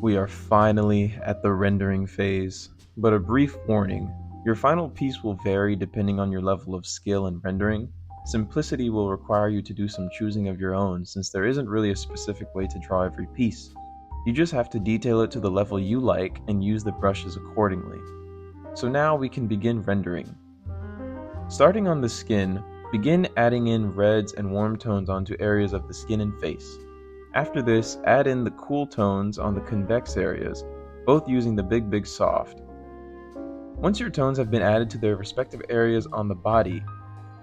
We are finally at the rendering phase, but a brief warning, your final piece will vary depending on your level of skill in rendering. Simplicity will require you to do some choosing of your own, since there isn't really a specific way to draw every piece. You just have to detail it to the level you like and use the brushes accordingly. So now we can begin rendering. Starting on the skin, begin adding in reds and warm tones onto areas of the skin and face. After this, add in the cool tones on the convex areas, both using the Big Soft. Once your tones have been added to their respective areas on the body,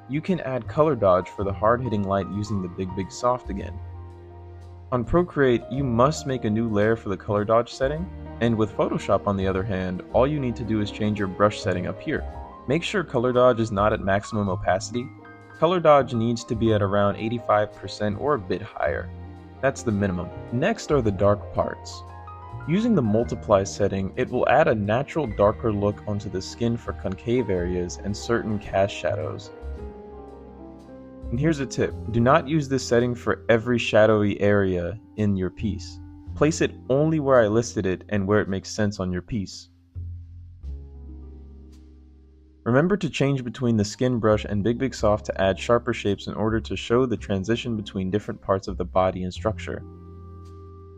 you can add color dodge for the hard-hitting light using the Big Soft again. On Procreate, you must make a new layer for the color dodge setting, and with Photoshop on the other hand, all you need to do is change your brush setting up here. Make sure color dodge is not at maximum opacity. Color dodge needs to be at around 85% or a bit higher. That's the minimum. Next are the dark parts. Using the multiply setting, it will add a natural darker look onto the skin for concave areas and certain cast shadows. And here's a tip, do not use this setting for every shadowy area in your piece. Place it only where I listed it and where it makes sense on your piece. Remember to change between the skin brush and Big Soft to add sharper shapes in order to show the transition between different parts of the body and structure.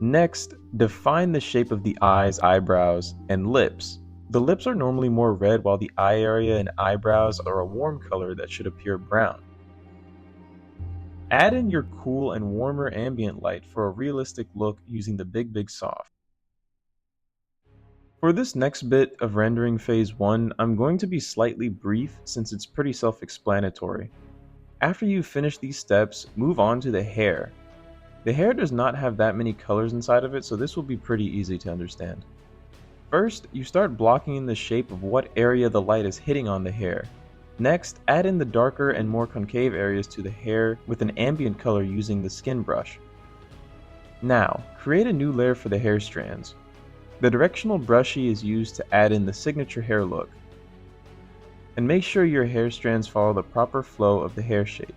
Next, define the shape of the eyes, eyebrows, and lips. The lips are normally more red while the eye area and eyebrows are a warm color that should appear brown. Add in your cool and warmer ambient light for a realistic look using the Big Soft. For this next bit of rendering phase 1, I'm going to be slightly brief since it's pretty self-explanatory. After you finish these steps, move on to the hair. The hair does not have that many colors inside of it, so this will be pretty easy to understand. First, you start blocking in the shape of what area the light is hitting on the hair. Next, add in the darker and more concave areas to the hair with an ambient color using the skin brush. Now, create a new layer for the hair strands. The directional brushy is used to add in the signature hair look. And make sure your hair strands follow the proper flow of the hair shape.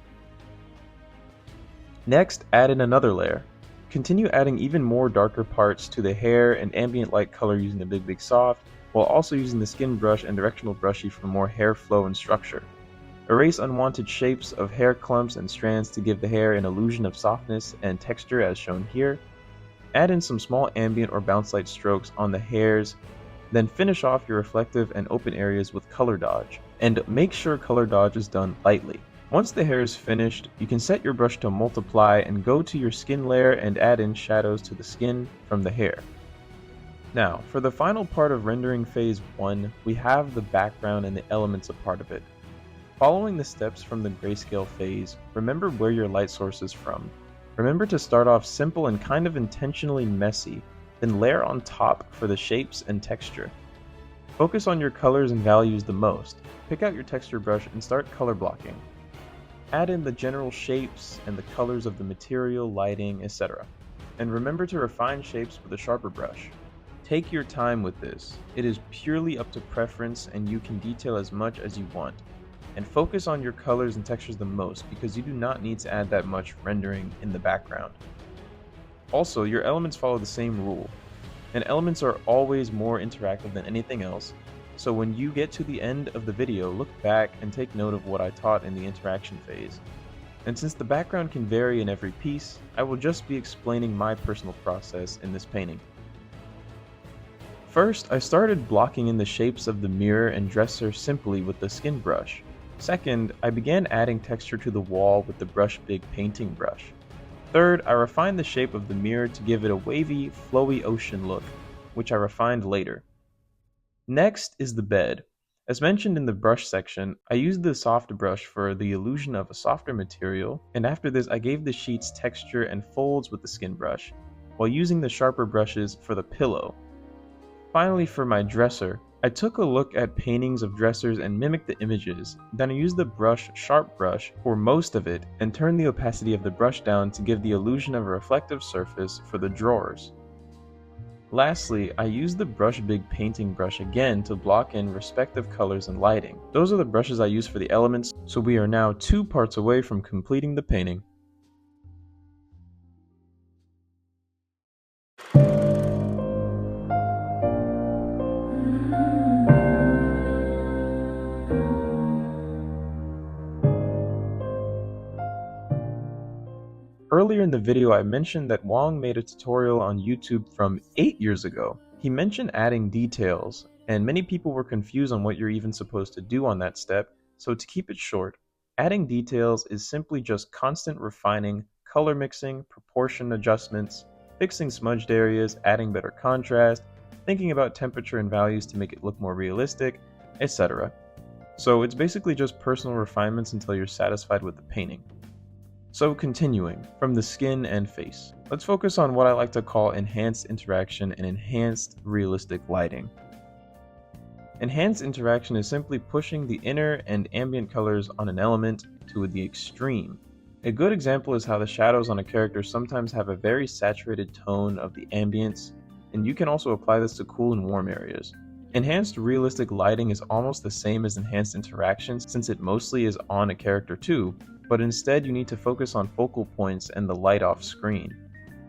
Next, add in another layer. Continue adding even more darker parts to the hair and ambient light color using the Big Soft, while also using the skin brush and directional brushy for more hair flow and structure. Erase unwanted shapes of hair clumps and strands to give the hair an illusion of softness and texture as shown here. Add in some small ambient or bounce light strokes on the hairs, then finish off your reflective and open areas with color dodge. And make sure color dodge is done lightly. Once the hair is finished, you can set your brush to multiply and go to your skin layer and add in shadows to the skin from the hair. Now, for the final part of rendering phase 1, we have the background and the elements a part of it. Following the steps from the grayscale phase, remember where your light source is from. Remember to start off simple and kind of intentionally messy, then layer on top for the shapes and texture. Focus on your colors and values the most. Pick out your texture brush and start color blocking. Add in the general shapes and the colors of the material, lighting, etc. And remember to refine shapes with a sharper brush. Take your time with this. It is purely up to preference and you can detail as much as you want. And focus on your colors and textures the most because you do not need to add that much rendering in the background. Also, your elements follow the same rule, and elements are always more interactive than anything else, so when you get to the end of the video, look back and take note of what I taught in the interaction phase. And since the background can vary in every piece, I will just be explaining my personal process in this painting. First, I started blocking in the shapes of the mirror and dresser simply with the skin brush. Second, I began adding texture to the wall with the Brush Big painting brush. Third, I refined the shape of the mirror to give it a wavy, flowy ocean look, which I refined later. Next is the bed. As mentioned in the brush section, I used the soft brush for the illusion of a softer material, and after this I gave the sheets texture and folds with the skin brush, while using the sharper brushes for the pillow. Finally, for my dresser, I took a look at paintings of dressers and mimicked the images, then I used the sharp brush for most of it and turned the opacity of the brush down to give the illusion of a reflective surface for the drawers. Lastly, I used the Brush Big painting brush again to block in respective colors and lighting. Those are the brushes I used for the elements, so we are now 2 parts away from completing the painting. Earlier in the video I mentioned that Wong made a tutorial on YouTube from 8 years ago. He mentioned adding details, and many people were confused on what you're even supposed to do on that step, so to keep it short, adding details is simply just constant refining, color mixing, proportion adjustments, fixing smudged areas, adding better contrast, thinking about temperature and values to make it look more realistic, etc. So it's basically just personal refinements until you're satisfied with the painting. So continuing, from the skin and face, let's focus on what I like to call enhanced interaction and enhanced realistic lighting. Enhanced interaction is simply pushing the inner and ambient colors on an element to the extreme. A good example is how the shadows on a character sometimes have a very saturated tone of the ambience, and you can also apply this to cool and warm areas. Enhanced realistic lighting is almost the same as enhanced interaction since it mostly is on a character too, but instead you need to focus on focal points and the light off screen.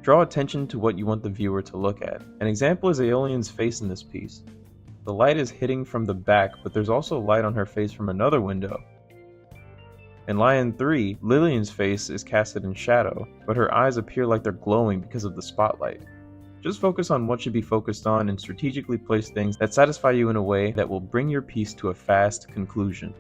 Draw attention to what you want the viewer to look at. An example is Aeolian's face in this piece. The light is hitting from the back, but there's also light on her face from another window. In Lion 3, Lillian's face is casted in shadow, but her eyes appear like they're glowing because of the spotlight. Just focus on what should be focused on and strategically place things that satisfy you in a way that will bring your piece to a fast conclusion.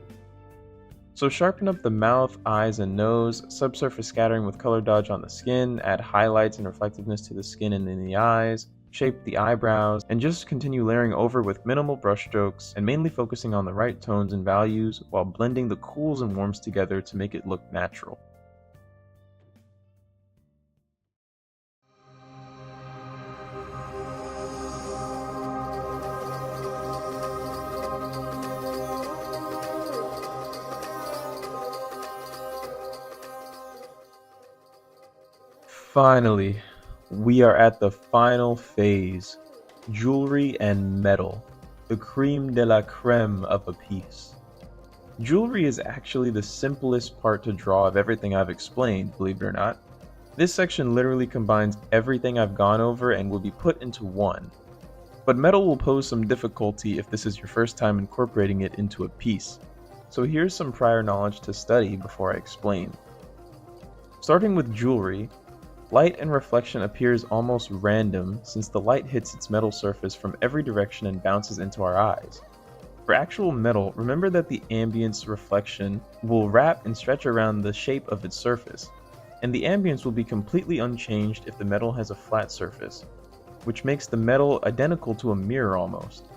So sharpen up the mouth, eyes, and nose, subsurface scattering with color dodge on the skin, add highlights and reflectiveness to the skin and in the eyes, shape the eyebrows, and just continue layering over with minimal brush strokes and mainly focusing on the right tones and values while blending the cools and warms together to make it look natural. Finally, we are at the final phase, jewelry and metal, the creme de la creme of a piece. Jewelry is actually the simplest part to draw of everything I've explained, believe it or not. This section literally combines everything I've gone over and will be put into one. But metal will pose some difficulty if this is your first time incorporating it into a piece. So here's some prior knowledge to study before I explain. Starting with jewelry, light and reflection appears almost random since the light hits its metal surface from every direction and bounces into our eyes. For actual metal, remember that the ambience reflection will wrap and stretch around the shape of its surface, and the ambience will be completely unchanged if the metal has a flat surface, which makes the metal identical to a mirror almost.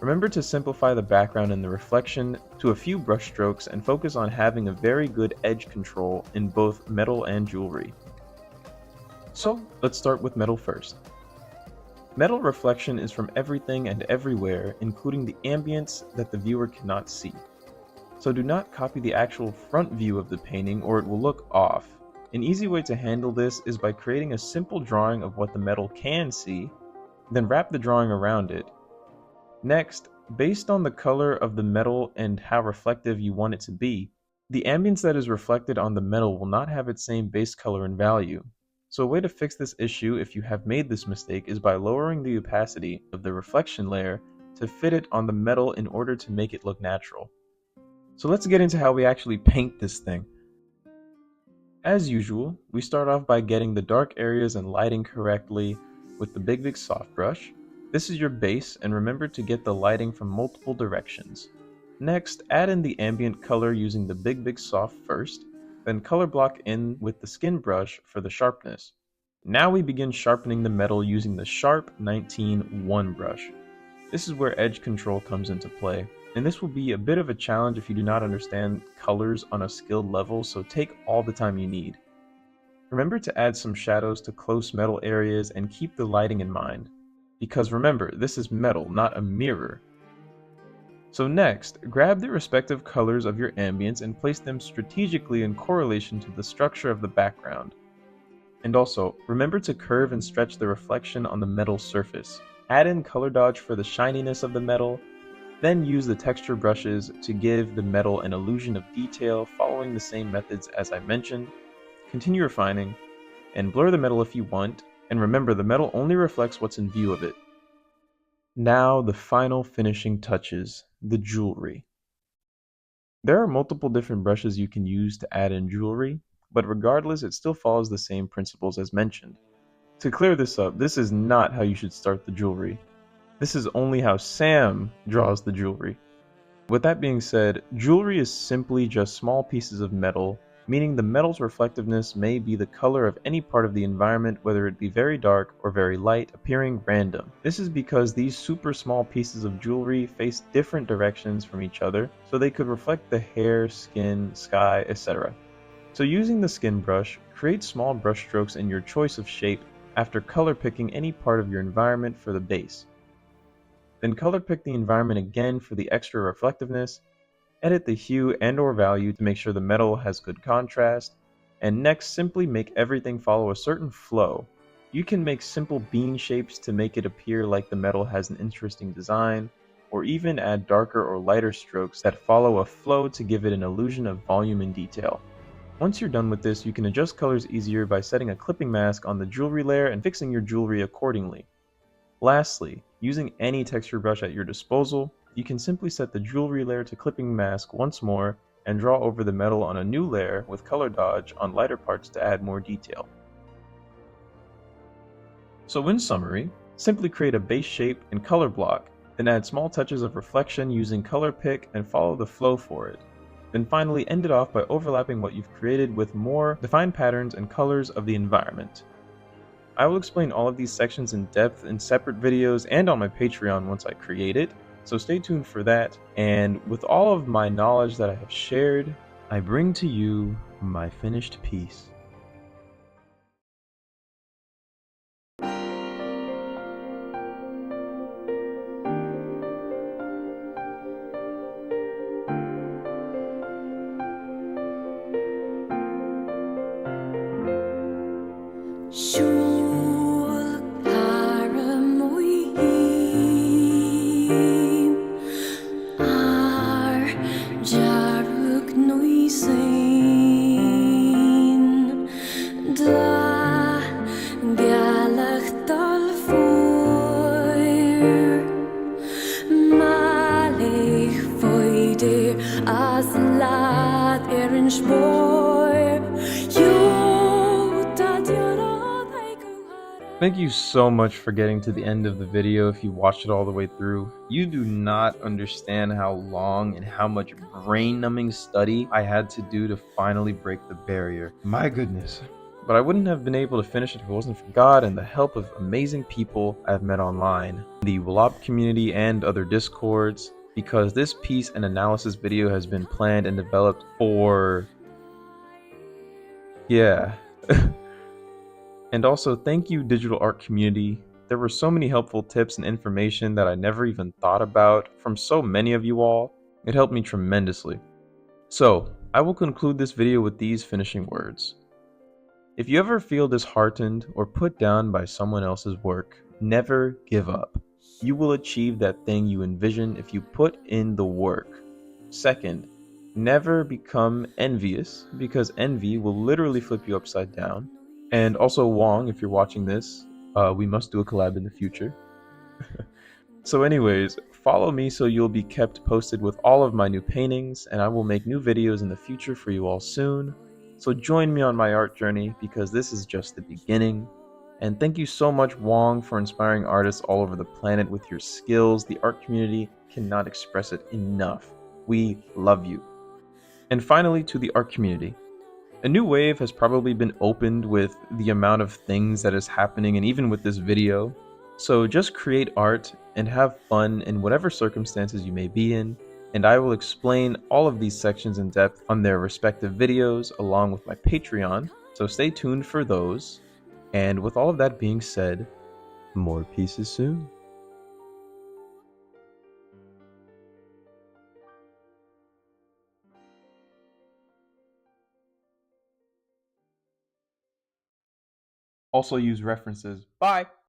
Remember to simplify the background and the reflection to a few brush strokes and focus on having a very good edge control in both metal and jewelry. So let's start with metal first. Metal reflection is from everything and everywhere, including the ambience that the viewer cannot see. So do not copy the actual front view of the painting or it will look off. An easy way to handle this is by creating a simple drawing of what the metal can see, then wrap the drawing around it. Next, based on the color of the metal and how reflective you want it to be, the ambience that is reflected on the metal will not have its same base color and value. So a way to fix this issue if you have made this mistake is by lowering the opacity of the reflection layer to fit it on the metal in order to make it look natural. So let's get into how we actually paint this thing. As usual, we start off by getting the dark areas and lighting correctly with the Big Soft brush. This is your base, and remember to get the lighting from multiple directions. Next, add in the ambient color using the Big Soft first, then color block in with the skin brush for the sharpness. Now we begin sharpening the metal using the Sharp 19-1 brush. This is where edge control comes into play, and this will be a bit of a challenge if you do not understand colors on a skilled level, so take all the time you need. Remember to add some shadows to close metal areas and keep the lighting in mind, because remember, this is metal, not a mirror. So next, grab the respective colors of your ambience and place them strategically in correlation to the structure of the background. And also, remember to curve and stretch the reflection on the metal surface. Add in color dodge for the shininess of the metal, then use the texture brushes to give the metal an illusion of detail following the same methods as I mentioned. Continue refining, and blur the metal if you want, and remember the metal only reflects what's in view of it. Now the final finishing touches, the jewelry. There are multiple different brushes you can use to add in jewelry. but regardless, it still follows the same principles as mentioned. To clear this up, this is not how you should start the jewelry. This is only how Sam draws the jewelry. With that being said, jewelry is simply just small pieces of metal, meaning the metal's reflectiveness may be the color of any part of the environment, whether it be very dark or very light, appearing random. This is because these super small pieces of jewelry face different directions from each other, so they could reflect the hair, skin, sky, etc. So using the skin brush, create small brush strokes in your choice of shape after color picking any part of your environment for the base. Then color pick the environment again for the extra reflectiveness, edit the hue and or value to make sure the metal has good contrast, and next simply make everything follow a certain flow. You can make simple bean shapes to make it appear like the metal has an interesting design, or even add darker or lighter strokes that follow a flow to give it an illusion of volume and detail. Once you're done with this, you can adjust colors easier by setting a clipping mask on the jewelry layer and fixing your jewelry accordingly. Lastly, using any texture brush at your disposal, you can simply set the jewelry layer to clipping mask once more and draw over the metal on a new layer with color dodge on lighter parts to add more detail. So in summary, simply create a base shape and color block, then add small touches of reflection using color pick and follow the flow for it. Then finally end it off by overlapping what you've created with more defined patterns and colors of the environment. I will explain all of these sections in depth in separate videos and on my Patreon once I create it, so stay tuned for that. And with all of my knowledge that I have shared, I bring to you my finished piece. Thank you so much for getting to the end of the video if you watched it all the way through. You do not understand how long and how much brain-numbing study I had to do to finally break the barrier. My goodness. But I wouldn't have been able to finish it if it wasn't for God and the help of amazing people I've met online, the WLOPS community and other discords, because this piece and analysis video has been planned and developed for... yeah. And also, thank you, digital art community. There were so many helpful tips and information that I never even thought about from so many of you all. It helped me tremendously. So, I will conclude this video with these finishing words. If you ever feel disheartened or put down by someone else's work, never give up. You will achieve that thing you envision if you put in the work. Second, never become envious, because envy will literally flip you upside down. And also, Wong, if you're watching this, we must do a collab in the future. So anyways, follow me so you'll be kept posted with all of my new paintings, and I will make new videos in the future for you all soon. So join me on my art journey, because this is just the beginning. And thank you so much, Wong, for inspiring artists all over the planet with your skills. The art community cannot express it enough. We love you. And finally, to the art community. A new wave has probably been opened with the amount of things that is happening, and even with this video. So just create art and have fun in whatever circumstances you may be in, and I will explain all of these sections in depth on their respective videos along with my Patreon, so stay tuned for those. And with all of that being said, more pieces soon. Also use references. Bye!